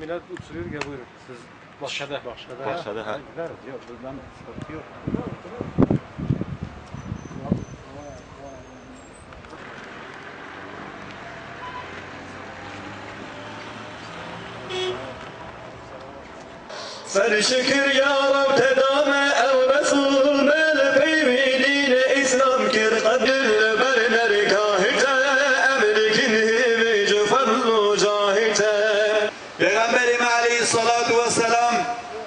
millet uçuruyor ya buyurun. Siz başladı. Başladı ha. Gideriz. Yok buradan sıkıntı yok. فالشكر يا رب تدام الرسول البيبي دين إسلام كر قبل البرنر كاهته أمريكن بجفر جاهته Peygamberim Aleyhissalatu Vesselam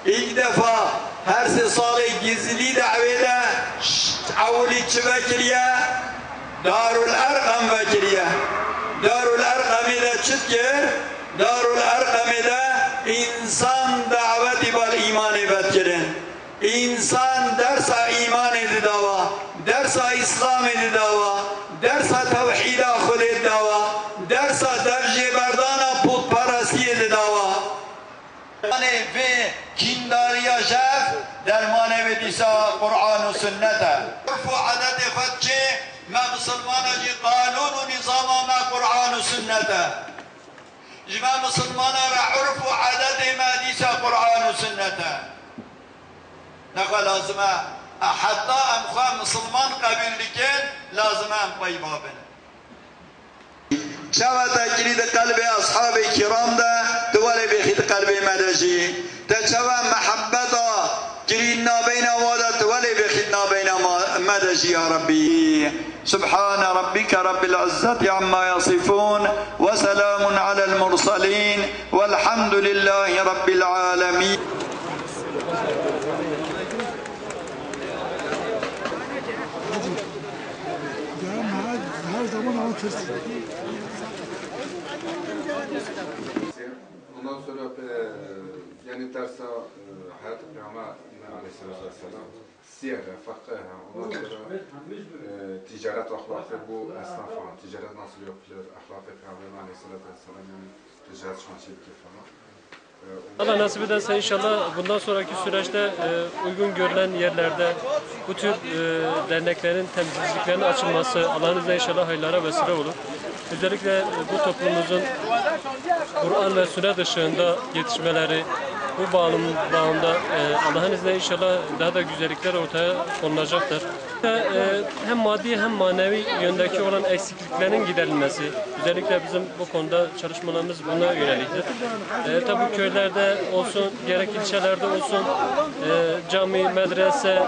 ilk defa her salı gizli davede avliçi vekiliye Darul Erkam vekiliye Darul Erkam'da çıtkir Darul Erkam'da insan daveti bal iman etkirin. İnsan dersa iman edi dava, dersa İslam edi dava, dersa tevhida khulid dava, dersa derce berdana putparasti edi dava. Yani ve kindariya şef dermane ve disa Kur'an-ı sünnete. Urfu adeti fatçi me Müslümanacı kanunu nizama me Kur'an-ı sünnete. جماعة مسلمان را عرف و عدد ما ديسا قرآن و سنة نقول لازمه حتى أمخواه مسلمان قبل لكن لازمه أم قيبابن شوات كريد قلب أصحاب الكرام ده دوالي بخيط قلب مدجي تشوى محبة كريدنا بين وادت دوالي بخيطنا بين مدجي يا ربي سبحان ربك رب العزة عما يصفون وسلام على المرسلين والحمد لله رب العالمين Ondan sonra yani dersa hayat-ı Peygamber Aleyhisselatü Vesselam siyere, fakıha, ondan sonra ticaret ahlakı bu esnafa, ticaret nasıl yapılır, ahlak-ı Peygamber Aleyhisselatü Vesselam yani ticaret şanşiyeti falan. Allah nasip ederse inşallah bundan sonraki süreçte uygun görülen yerlerde bu tür derneklerin temsilciliklerinin açılması Allah'ın izniyle inşallah hayırlara vesile olur. Özellikle bu toplumumuzun Kur'an ve sünnet ışığında yetişmeleri, bu bağlamda Allah'ın izniyle inşallah daha da güzellikler ortaya konulacaktır. Hem maddi hem manevi yöndeki olan eksikliklerin giderilmesi, özellikle bizim bu konuda çalışmalarımız buna yöneliktir. Tabii köylerde olsun, gerek ilçelerde olsun, cami, medrese,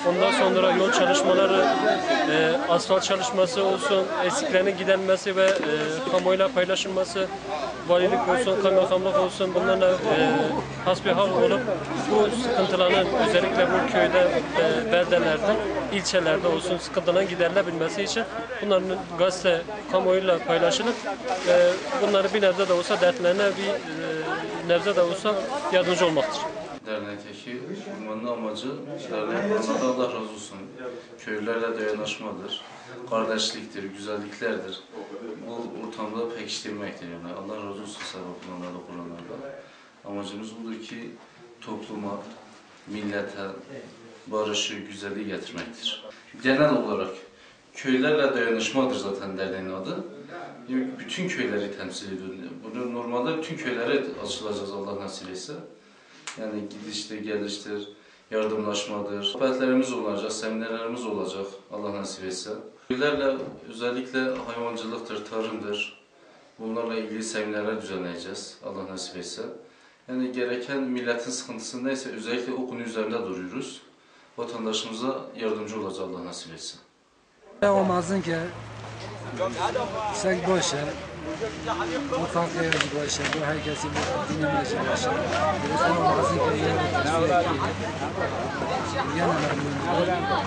ondan sonra yol çalışmaları, asfalt çalışması olsun, eksiklerin giderilmesi ve kamuoyuyla paylaşılması, valilik olsun, kaymakamlık olsun, bunlarla hasbihal olup bu sıkıntıların özellikle bu köyde, beldelerde, ilçelerde olsun sıkıntıların giderilebilmesi için bunların gazete kamuoyuyla paylaşılıp bunları bir nebze de olsa dertlerine bir nebze de olsa yardımcı olmaktır. Dernekteki kurmanın amacı dernek kurmada Allah razı olsun. Köylülerle dayanışmadır, kardeşliktir, güzelliklerdir. Bu ortamda pekiştirmektir yani. Allah razı olsun sebeplerinde, kuranlarda. Amacımız budur ki topluma, millete barışı, güzelliği getirmektir. Genel olarak köylerle dayanışmadır zaten derneğin adı. Bütün köyleri temsil ediyor. Bunu normalde bütün köylere açılacağız Allah nasip etse. Yani gidiştir, geliştir, yardımlaşmadır. Sohbetlerimiz olacak, seminerlerimiz olacak Allah nasip etse. Köylerle özellikle hayvancılıktır, tarımdır. Bunlarla ilgili seminerler düzenleyeceğiz Allah nasip etse. Yani gereken milletin sıkıntısı neyse özellikle o konu üzerinde duruyoruz. Vatandaşımıza yardımcı olacağız Allah nasip etse. Olmazın ki sen boşa, mutfakta yarıcı boşa, bu herkesi dinlemeye çalışır. Olmazın ki yanına